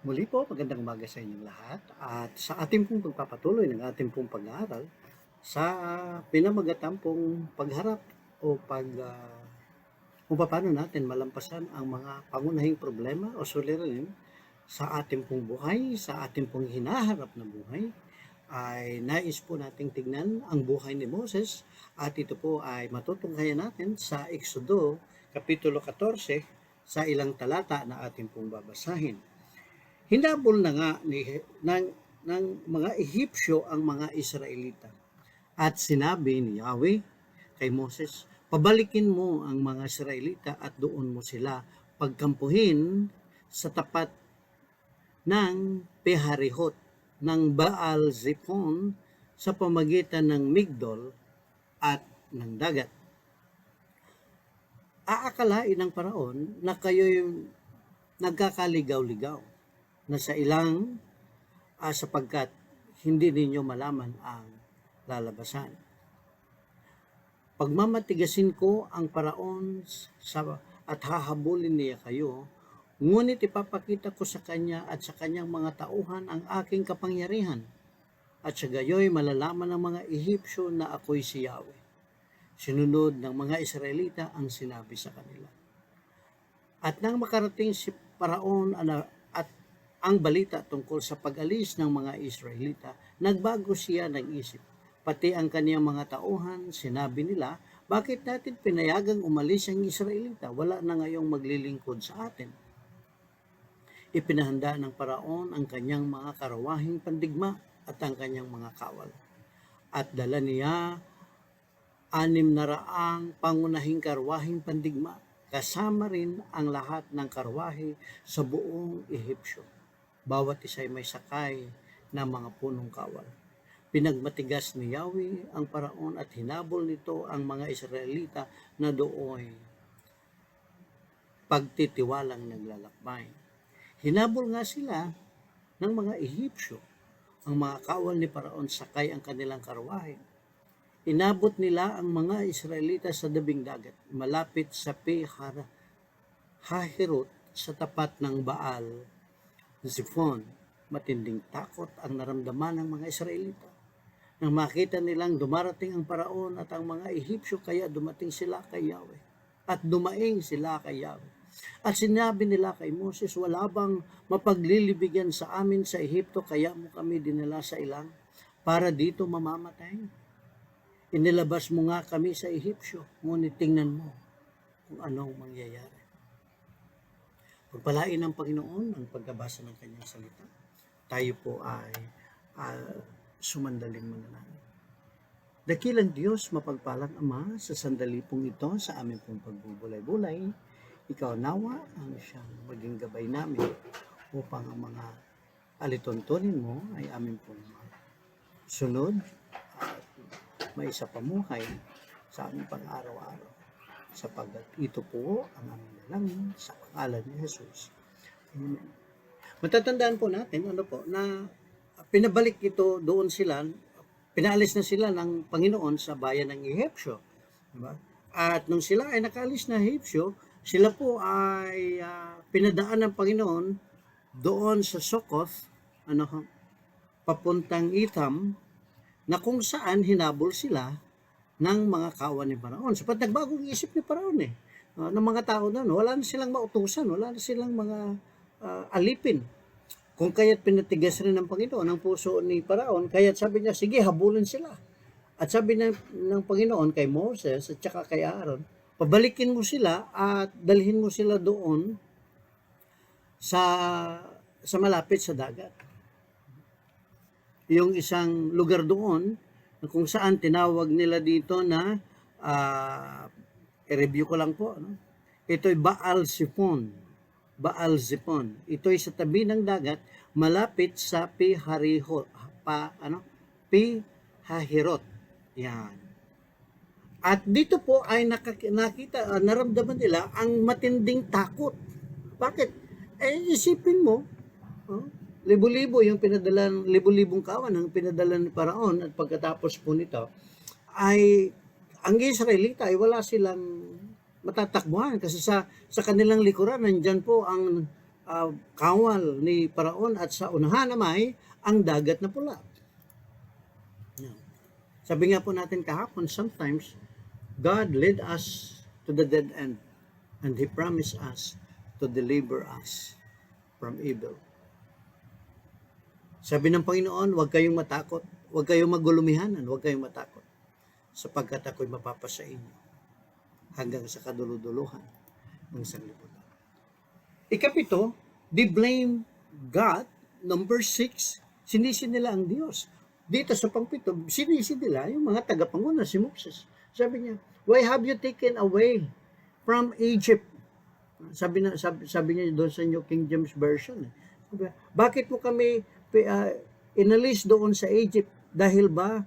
Muli po, magandang umaga sa inyong lahat at sa ating pong pagpapatuloy ng ating pong pag-aaral sa pinamagatang pong pagharap o kung paano natin malampasan ang mga pangunahing problema o suliranin sa ating pong buhay, sa ating pong hinaharap na buhay, ay nais po nating tignan ang buhay ni Moses at ito po ay matutunghayan natin sa Exodo Kapitulo 14 sa ilang talata na ating pong babasahin. Hinabol na nga ng mga Ehipsyo ang mga Israelita. At sinabi ni Yahweh kay Moses, pabalikin mo ang mga Israelita at doon mo sila pagkampuhin sa tapat ng Peharihot ng Baal Zephon sa pamagitan ng Migdol at ng dagat. Aakalain ng Paraon na kayo'y nagkakaligaw-ligaw na sa ilang sapagkat hindi ninyo malaman ang lalabasan. Pagmamatigasin ko ang Paraon at hahabulin niya kayo, ngunit ipapakita ko sa kanya at sa kanyang mga tauhan ang aking kapangyarihan, at sa gayoy malalaman ng mga Ehipsyo na ako'y si Yahweh. Sinunod ng mga Israelita ang sinabi sa kanila. At nang makarating si Paraon at ang balita tungkol sa pag-alis ng mga Israelita, nagbago siya ng isip. Pati ang kaniyang mga tauhan, sinabi nila, bakit natin pinayagang umalis ang Israelita? Wala na ngayong maglilingkod sa atin. Ipinahanda ng Paraon ang kanyang mga karawahing pandigma at ang kanyang mga kawal. At dala niya 600 pangunahing karwahing pandigma, kasama rin ang lahat ng karwahe sa buong Ehipsyo. Bawat isa ay may sakay na mga punong kawal. Pinagmatigas ni Yahweh ang Paraon at hinabol nito ang mga Israelita na dooy pagtitiwalang naglalakbay. Hinabol nga sila ng mga Ehipsyo. Ang mga kawal ni Paraon sakay ang kanilang karwahe. Inabot nila ang mga Israelita sa dabing dagat, malapit sa Pi-hahirot sa tapat ng Baal Zephon. Matinding takot ang naramdaman ng mga Israelita. Nang makita nilang dumarating ang Paraon at ang mga Ehipsyo, kaya dumating sila kay Yahweh. At dumaing sila kay Yahweh. At sinabi nila kay Moses, wala bang mapaglilibigan sa amin sa Ehipto, kaya mo kami dinala sa ilang para dito mamamatay? Inilabas mo nga kami sa Ehipsyo, ngunit tingnan mo kung anong mangyayari. Pagpalain ng Panginoon ang pagkabasa ng kanyang salita. Tayo po ay sumandaling manalangin. Dakilang Diyos, mapagpalang Ama, sa sandali pong ito, sa aming pong pagbubulay-bulay, ikaw nawa ang siyang maging gabay namin upang ang mga alituntunin mo ay aming pong sunod at may isa pamuhay sa aming pang-araw-araw. Sapagkat ito po ang aming dalangin sa pangalan ni Jesus. Amen. Matatandaan po natin na pinabalik ito doon sila, pinaalis na sila ng Panginoon sa bayan ng Ehipsyo. Diba? At nung sila ay nakaalis na Ehipsyo, sila po ay pinadaan ng Panginoon doon sa Succoth, papuntang Etham, na kung saan hinabol sila ng mga kawan ni Paraon. Sapat nagbagong isip ni Paraon ng mga tao doon. Wala na silang mautusan, wala na silang mga alipin. Kung kaya't pinatigas rin ng Panginoon ang puso ni Paraon, kaya't sabi niya, sige, habulin sila. At sabi ng Panginoon kay Moses at saka kay Aaron, pabalikin mo sila at dalhin mo sila doon sa malapit sa dagat. Yung isang lugar doon kung saan tinawag nila dito na i-review ko lang po, ito'y Baal Zephon. Baal Zephon. Ito'y sa tabi ng dagat malapit sa Pi-hahirot. Yan. At dito po ay naramdaman nila ang matinding takot. Bakit? Isipin mo, libo-libo yung libo-libong kawan ang pinadala ni Paraon, at pagkatapos po nito ay ang Israelita ay wala silang matatakbuhan kasi sa kanilang likuran nandyan po ang kawal ni Paraon at sa unahan naman ang dagat na pula. Sabi nga po natin kahapon, sometimes God led us to the dead end and He promised us to deliver us from evil. Sabi ng Panginoon, huwag kayong matakot, huwag kayong magulumihanan, huwag kayong matakot, sapagkat ako'y mapapasa inyo hanggang sa kaduluduluhan ng sanglibutan. Ikapito, they blame God. Number 6, sinisi nila ang Diyos. Dito sa pangpito, sinisi nila yung mga tagapanguna, si Moses. Sabi niya, why have you taken away from Egypt? Sabi niya doon sa New King James Version. Bakit mo kami inalis doon sa Egypt? Dahil ba,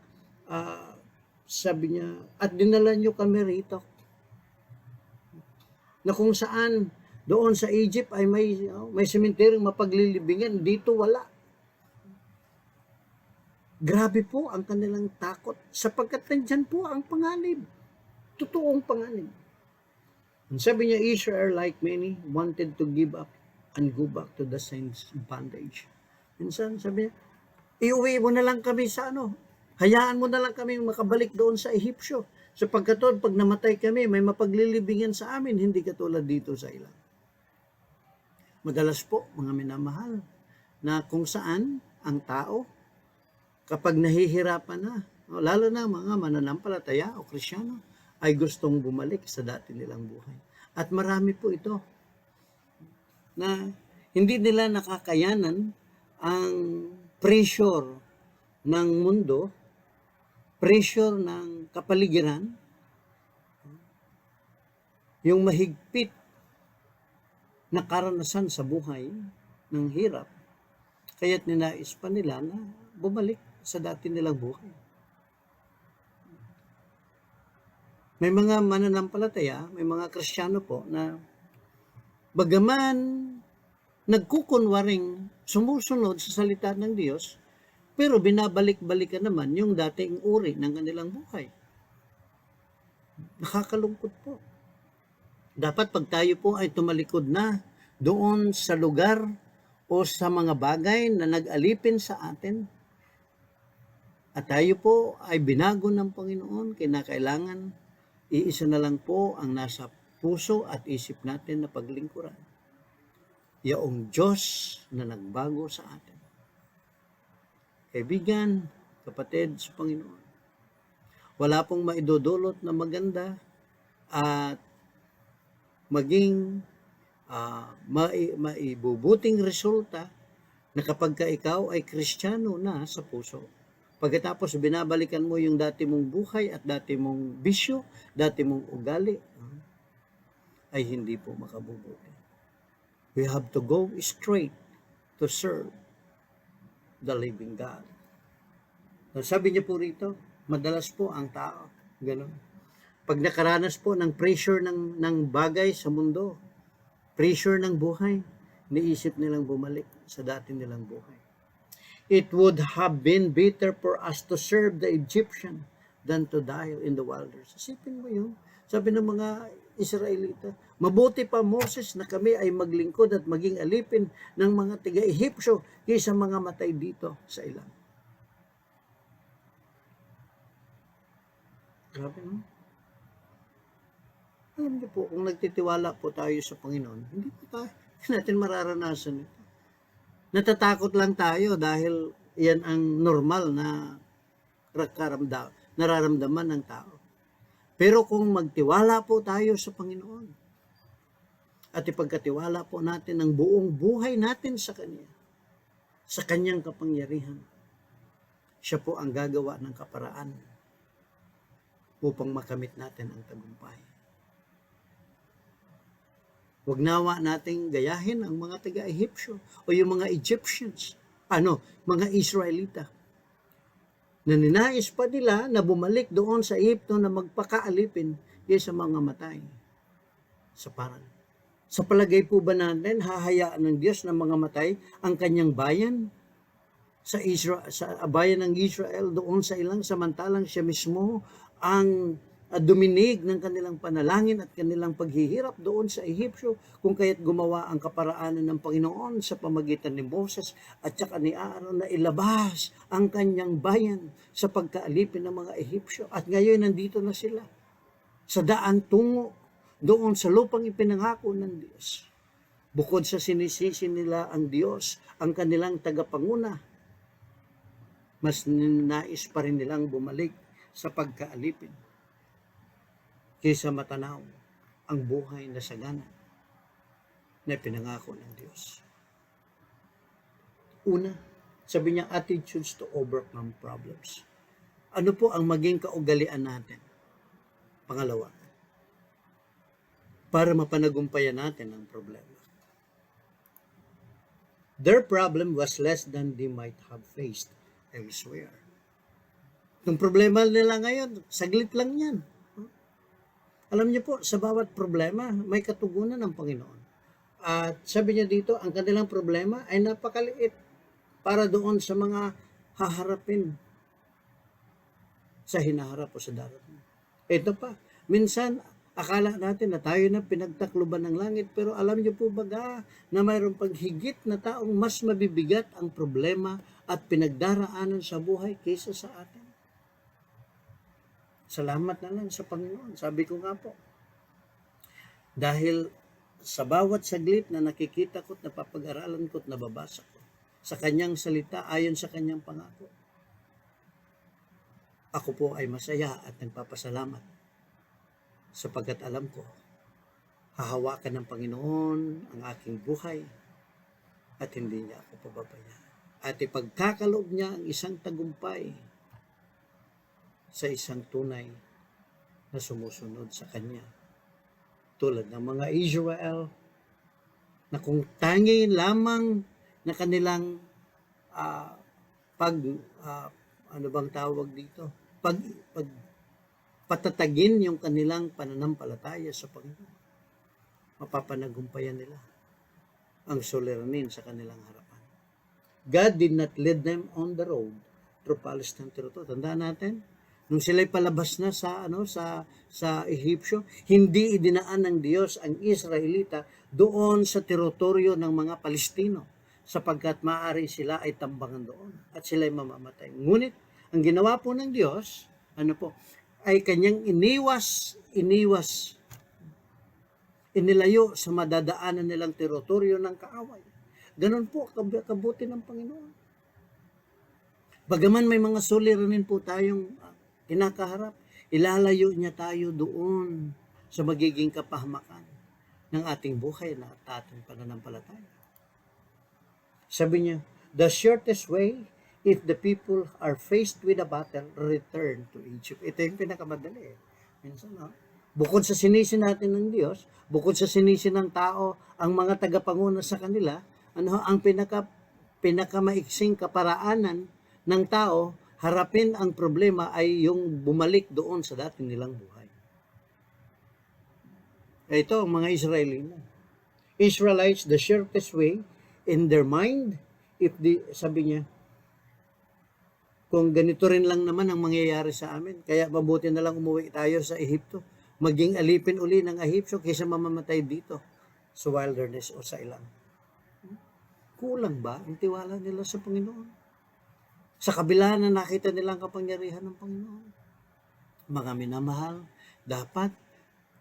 sabi niya, at dinala niyo kami rito. Na kung saan doon sa Egypt ay may sementeryong mapaglilibingan, dito wala. Grabe po ang kanilang takot sapagkat nandyan po ang panganib. Totoong panganib. And sabi niya, Israel, like many, wanted to give up and go back to the same bondage. Minsan, sabi niya, iuwi mo na lang kami sa hayaan mo na lang kami makabalik doon sa Ehipsyo. Sapagkat doon, pag namatay kami, may mapaglilibingan sa amin, hindi katulad dito sa ilang. Madalas po, mga minamahal, na kung saan ang tao, kapag nahihirapan na, lalo na mga mananampalataya o Krisyano, ay gustong bumalik sa dati nilang buhay. At marami po ito na hindi nila nakakayanan ang pressure ng mundo, pressure ng kapaligiran, yung mahigpit na karanasan sa buhay ng hirap, kaya't ninais pa nila na bumalik sa dati nilang buhay. May mga mananampalataya, may mga Kristiyano po na bagaman nagkukunwaring sumusunod sa salita ng Diyos, pero binabalik-balikan naman yung dating uri ng kanilang buhay. Nakakalungkot po. Dapat pag tayo po ay tumalikod na doon sa lugar o sa mga bagay na nag-alipin sa atin, at tayo po ay binago ng Panginoon, kinakailangan iisa na lang po ang nasa puso at isip natin na paglingkuran. Yaong Diyos na nagbago sa atin. Kaibigan, kapatid sa Panginoon, wala pong maidudulot na maganda at maging maibubuting resulta na kapag ka ikaw ay Kristiyano na sa puso. Pagkatapos binabalikan mo yung dati mong buhay at dati mong bisyo, dati mong ugali, ay hindi po makabubuti. We have to go straight to serve the living God. Sabi niya po rito, madalas po ang tao, ganun. Pag nakaranas po ng pressure ng bagay sa mundo, pressure ng buhay, niisip nilang bumalik sa dati nilang buhay. It would have been better for us to serve the Egyptian than to die in the wilderness. Isipin mo yun. Sabi ng mga Israelita, mabuti pa Moses na kami ay maglingkod at maging alipin ng mga tiga-Ehipsyo kaysa mga matay dito sa ilang. Grabe, no? Alam niyo po, kung nagtitiwala po tayo sa Panginoon, hindi natin mararanasan ito. Natatakot lang tayo dahil yan ang normal na nararamdaman ng tao. Pero kung magtiwala po tayo sa Panginoon at ipagkatiwala po natin ang buong buhay natin sa Kanya, sa Kanyang kapangyarihan, siya po ang gagawa ng kaparaan upang makamit natin ang tagumpay. Huwag nawa nating gayahin ang mga taga-Ehipsyo o yung mga Egyptians, mga Israelita, na ninais pa nila na bumalik doon sa Ehipto na magpakaalipin kaysa mga matay sa parang. Sa palagay po ba natin, hahayaan ng Diyos na mga matay ang kanyang bayan sa bayan ng Israel doon sa ilang, samantalang siya mismo ang duminig ng kanilang panalangin at kanilang paghihirap doon sa Ehipsyo, kung kaya't gumawa ang kaparaanan ng Panginoon sa pamagitan ni Moses at saka ni Aaron na ilabas ang kanyang bayan sa pagkaalipin ng mga Ehipsyo. At ngayon nandito na sila sa daan tungo doon sa lupang ipinangako ng Diyos. Bukod sa sinisisi nila ang Diyos, ang kanilang tagapanguna, mas nais pa rin nilang bumalik sa pagkaalipin kaysa matanaw ang buhay na sagana na pinangako ng Diyos. Una, sabi niya, attitudes to overcome problems. Ano po ang maging kaugalian natin? Pangalawa, para mapanagumpayan natin ang problema. Their problem was less than they might have faced elsewhere. Yung problema nila ngayon, saglit lang yan. Alam niyo po, sa bawat problema, may katugunan ng Panginoon. At sabi niya dito, ang kanilang problema ay napakaliit para doon sa mga haharapin sa hinaharap o sa darating. Ito pa, minsan, akala natin na tayo na pinagtakluban ng langit, pero alam niyo po baga na mayroong paghigit na taong mas mabibigat ang problema at pinagdaraanan sa buhay kaysa sa atin. Salamat na lang sa Panginoon. Sabi ko nga po, dahil sa bawat saglit na nakikita ko at napapag-aralan ko at nababasa ko, sa kanyang salita ayon sa kanyang pangako, ako po ay masaya at nagpapasalamat sapagkat alam ko, hahawakan ng Panginoon ang aking buhay at hindi niya ako pababayaan. At ipagkakaloob niya ang isang tagumpay sa isang tunay na sumusunod sa Kanya. Tulad ng mga Israel na kung tangi lamang na kanilang ano bang tawag dito? Patatagin yung kanilang pananampalataya sa Panginoon. Mapapanagumpayan nila ang suliranin sa kanilang harapan. God did not lead them on the road through Palestine territory. Tandaan natin, nung sila'y palabas na sa Ehipsyo, hindi idinaan ng Diyos ang Israelita doon sa teritoryo ng mga Palestino sapagkat maaari sila ay tambangan doon at sila'y mamamatay. Ngunit ang ginawa po ng Diyos, ay kanyang inilayo sa madadaanan nilang teritoryo ng kaaway. Ganon po kabuti ng Panginoon. Bagaman may mga suliranin po tayong kinakaharap, ilalayo niya tayo doon sa magiging kapahamakan ng ating buhay na ating pananampalataya. Sabi niya, the shortest way, if the people are faced with a battle, return to Egypt. Ito yung pinakamadali. Minsan, bukod sa sinisi natin ng Diyos, bukod sa sinisi ng tao, ang mga tagapanguna sa kanila, ang pinakamaiksing kaparaanan ng tao, harapin ang problema ay yung bumalik doon sa dati nilang buhay. Ito, ang mga Israelites, the shortest way in their mind, sabi niya, kung ganito rin lang naman ang mangyayari sa amin, kaya mabuti na lang umuwi tayo sa Ehipto, maging alipin uli ng Ehipsyo kaysa mamamatay dito sa wilderness o sa ilang. Kulang ba ang tiwala nila sa Panginoon? Sa kabila na nakita nilang kapangyarihan ng Panginoon. Mga minamahal, dapat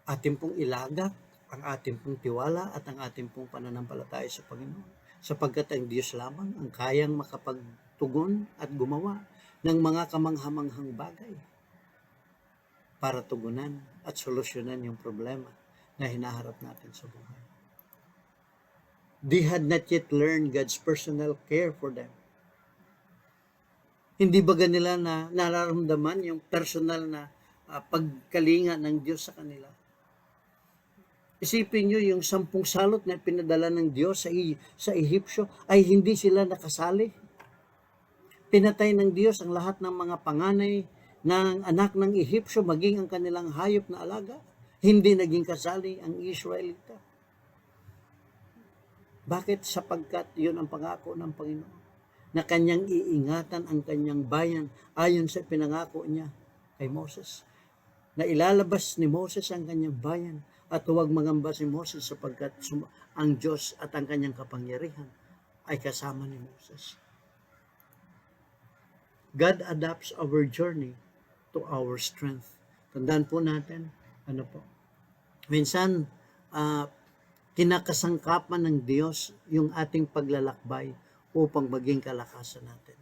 ating pong ilagak ang ating pong tiwala at ang ating pong pananampalataya sa Panginoon. Sapagkat ang Diyos lamang ang kayang makapagtugon at gumawa ng mga kamanghamanghang bagay para tugunan at solusyonan yung problema na hinaharap natin sa buhay. They had not yet learned God's personal care for them. Hindi ba nila na nararamdaman yung personal na pagkalinga ng Diyos sa kanila? Isipin nyo yung 10 salot na pinadala ng Diyos sa Ehipsyo ay hindi sila nakasali. Pinatay ng Diyos ang lahat ng mga panganay ng anak ng Ehipsyo, maging ang kanilang hayop na alaga. Hindi naging kasali ang Israelita. Bakit? Sapagkat yun ang pangako ng Panginoon, na kanyang iingatan ang kanyang bayan ayon sa pinangako niya kay Moses. na ilalabas ni Moses ang kanyang bayan at huwag mangamba si Moses sapagkat ang Diyos at ang kanyang kapangyarihan ay kasama ni Moses. God adapts our journey to our strength. Tandaan po natin, minsan, kinakasangkapan ng Diyos yung ating paglalakbay upang maging kalakasan natin.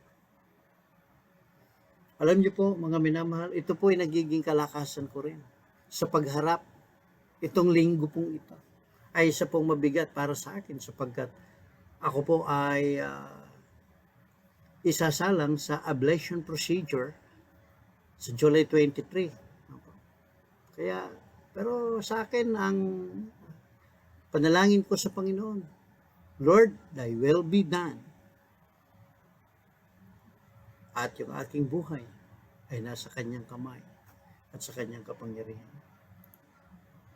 Alam niyo po, mga minamahal, ito po ay nagiging kalakasan ko rin. Sa pagharap, itong linggo pong ito, ay isa pong mabigat para sa akin sapagkat ako po ay isasalang sa ablation procedure sa July 23. Kaya, pero sa akin, ang panalangin ko sa Panginoon, Lord, thy will be done. At yung aking buhay ay nasa kanyang kamay at sa kanyang kapangyarihan.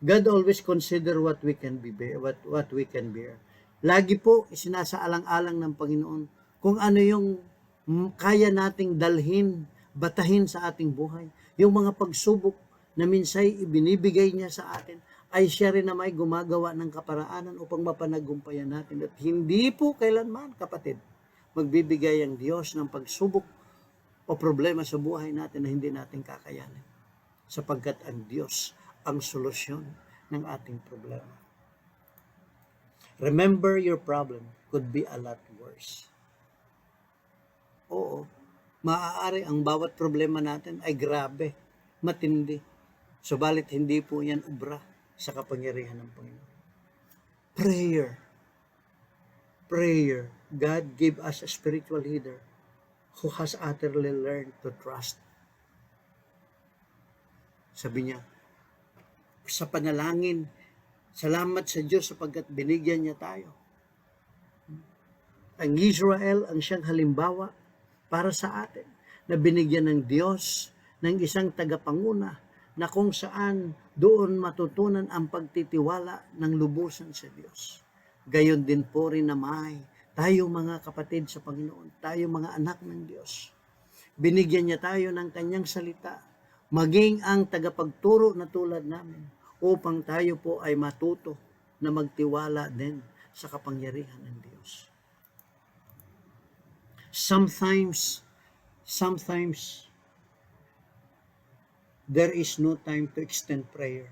God always consider what we can bear, what we can bear. Lagi po isinasaalang-alang ng Panginoon kung ano yung kaya nating dalhin, batahin sa ating buhay. Yung mga pagsubok na minsay ibinibigay niya sa atin, ay siya rin na may gumagawa ng kaparaanan upang mapanagumpayan natin. At hindi po kailanman, kapatid, magbibigay ang Diyos ng pagsubok o problema sa buhay natin na hindi natin kakayanin. Sapagkat ang Diyos ang solusyon ng ating problema. Remember, your problem could be a lot worse. Oo, maaari ang bawat problema natin ay grabe, matindi. Subalit hindi po yan ubra sa kapangyarihan ng Panginoon. Prayer. God gave us a spiritual leader who has utterly learned to trust. Sabi niya, sa panalangin, salamat sa Diyos sapagkat binigyan niya tayo. Ang Israel ang siyang halimbawa para sa atin na binigyan ng Diyos ng isang tagapanguna na kung saan doon matutunan ang pagtitiwala ng lubusan sa Diyos. Gayon din po rin na tayong mga kapatid sa Panginoon, tayong mga anak ng Diyos. Binigyan niya tayo ng kanyang salita, maging ang tagapagturo na tulad namin, upang tayo po ay matuto na magtiwala din sa kapangyarihan ng Diyos. Sometimes, there is no time to extend prayer.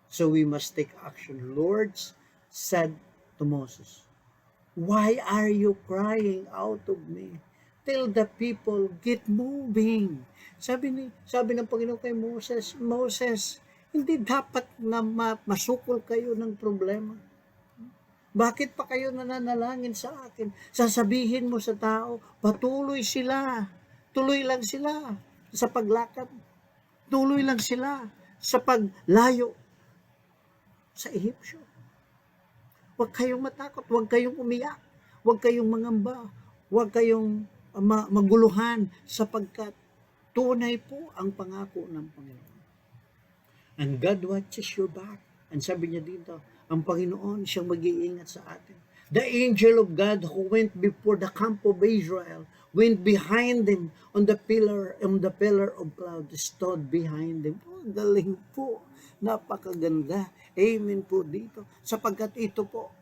So we must take action. Lord said to Moses, why are you crying out of me? Tell the people, get moving. Sabi ng Panginoon kay Moses, hindi dapat na masukol kayo ng problema. Bakit pa kayo nananalangin sa akin? Sasabihin mo sa tao, patuloy sila. Tuloy lang sila sa paglakad. Tuloy lang sila sa paglayo sa Ehipsyo. Huwag kayong matakot, huwag kayong umiyak, huwag kayong mangamba, huwag kayong maguluhan sapagkat tunay po ang pangako ng Panginoon. And God watches your back. And sabi niya dito, ang Panginoon siyang mag-iingat sa atin. The angel of God who went before the camp of Israel went behind them on the pillar of cloud, stood behind them. Oh, galing po. Napakaganda. Amen po dito. Sapagkat ito po,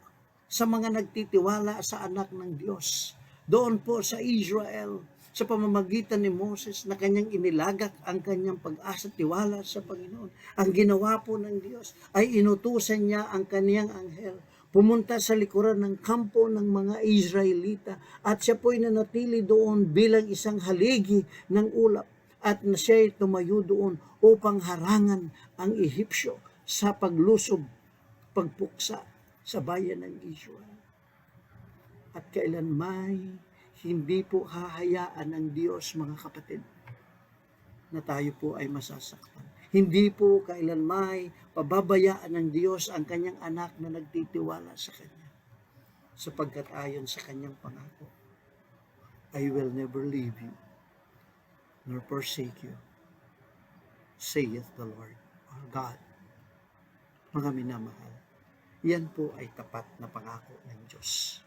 sa mga nagtitiwala sa anak ng Diyos, doon po sa Israel, sa pamamagitan ni Moses na kanyang inilagak ang kanyang pag-asa at tiwala sa Panginoon. Ang ginawa po ng Diyos ay inutusan niya ang kanyang anghel pumunta sa likuran ng kampo ng mga Israelita at siya po'y nanatili doon bilang isang haligi ng ulap at na siya'y tumayo doon upang harangan ang Ehipsyo sa paglusob, pagpuksa sa bayan ng Israel. At kailanman hindi po hahayaan ng Diyos, mga kapatid, na tayo po ay masasaktan. Hindi po kailanman pababayaan ng Diyos ang kanyang anak na nagtitiwala sa Kanya. Sapagkat ayon sa kanyang pangako, I will never leave you, nor forsake you, saith the Lord our God. Mga minamahal, yan po ay tapat na pangako ng Diyos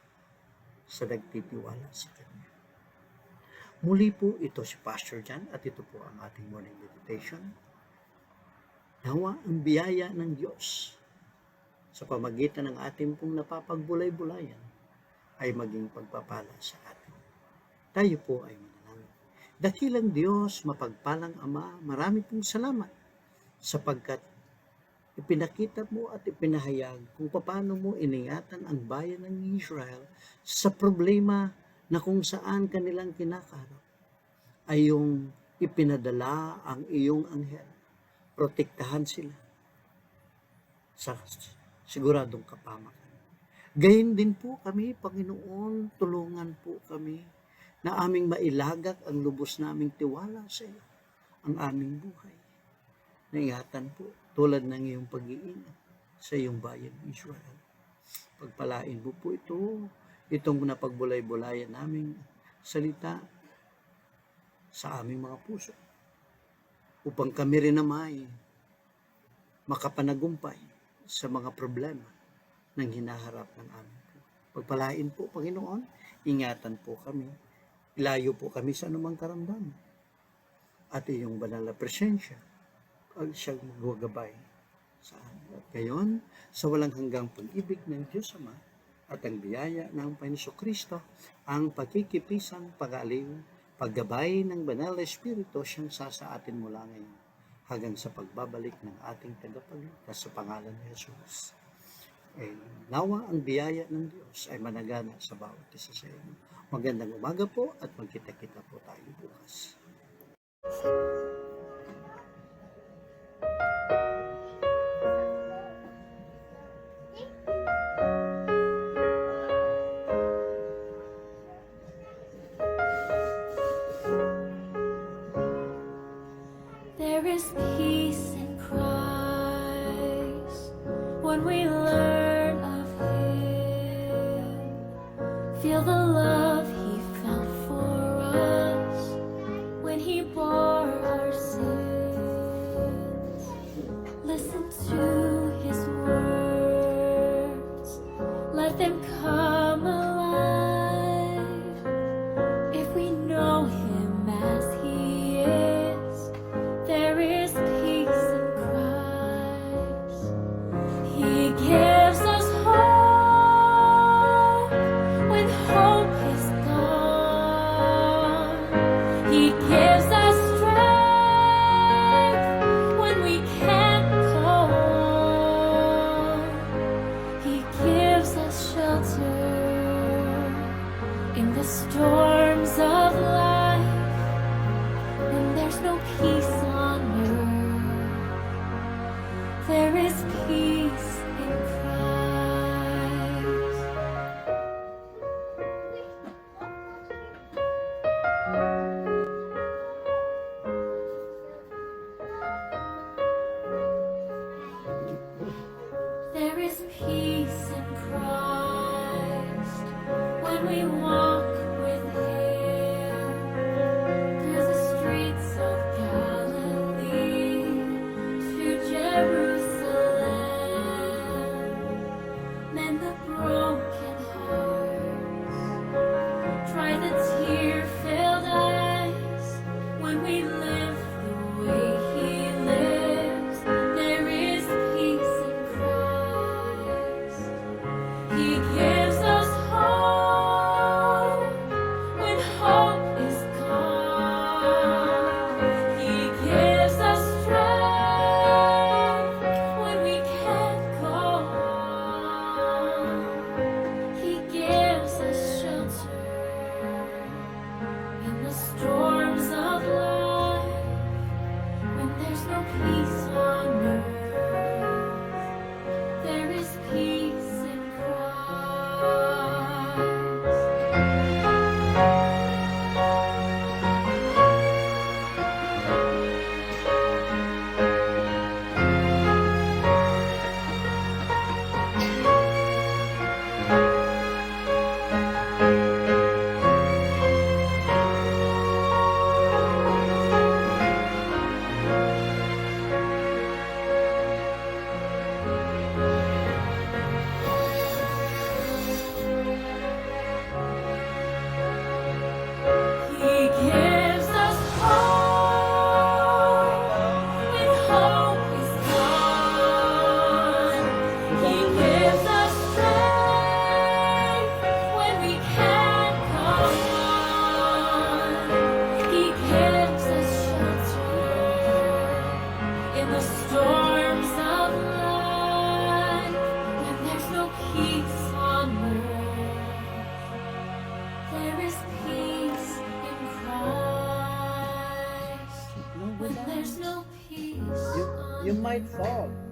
sa nagtitiwala sa Kanya. Muli po, ito si Pastor Jan at ito po ang ating morning meditation. Nawa ang biyaya ng Diyos sa pamagitan ng ating pong napapagbulay-bulayan ay maging pagpapala sa atin. Tayo po ay manalangin. Dakilang Diyos, mapagpalang Ama, marami pong salamat sapagkat ipinakita mo at ipinahayag kung paano mo iningatan ang bayan ng Israel sa problema na kung saan kanilang kinakaharap ay yung ipinadala ang iyong anghel. Protektahan sila sa siguradong kapamakan. Gayon din po kami, Panginoon, tulungan po kami na aming mailagak ang lubos naming tiwala sa iyo, ang aming buhay. Naingatan po, tulad ng iyong pag-iingat sa iyong bayan Israel. Pagpalain mo po itong napagbulay-bulayan naming salita sa aming mga puso upang kami rin naman makapanagumpay sa mga problema ng hinaharap ng amin po. Pagpalain po, Panginoon, ingatan po kami, ilayo po kami sa anumang karamdaman at iyong banal na presensya ang siyang magwagabay sa amin. At gayon, sa walang hanggang pag-ibig ng Diyos Ama at ang biyaya ng Panginoon Kristo, ang pagkikipisang pag-aliw, paggabay ng banal na Espiritu siyang sasaatin mula ngayon hanggang sa pagbabalik ng ating tagapagligtas sa pangalan ni Jesus. Nawa ang biyaya ng Diyos ay managana sa bawat isa sa inyo. Magandang umaga po at magkita-kita po tayo bukas. There is peace in Christ when we learn of Him. Feel the love He felt for us when He bore our sins. Listen to His words, let them come alive. If we know Him as He is, there is peace in Christ. He gives us hope when hope is gone. He gives us strength when we can't go on. He gives us shelter in the storms of life. When there's no peace on earth, there is peace in Christ. There is peace in Christ when we walk with Him through the streets of Galilee to Jerusalem. Mend the broken hearts, dry the tear-filled eyes. When we live the way He lives, there is peace in Christ. He gives us hope when hope is gone. He gives us strength when we can't go on. He gives us shelter in the storms of life. When there's no peace on earth, there is peace in Christ. might fall.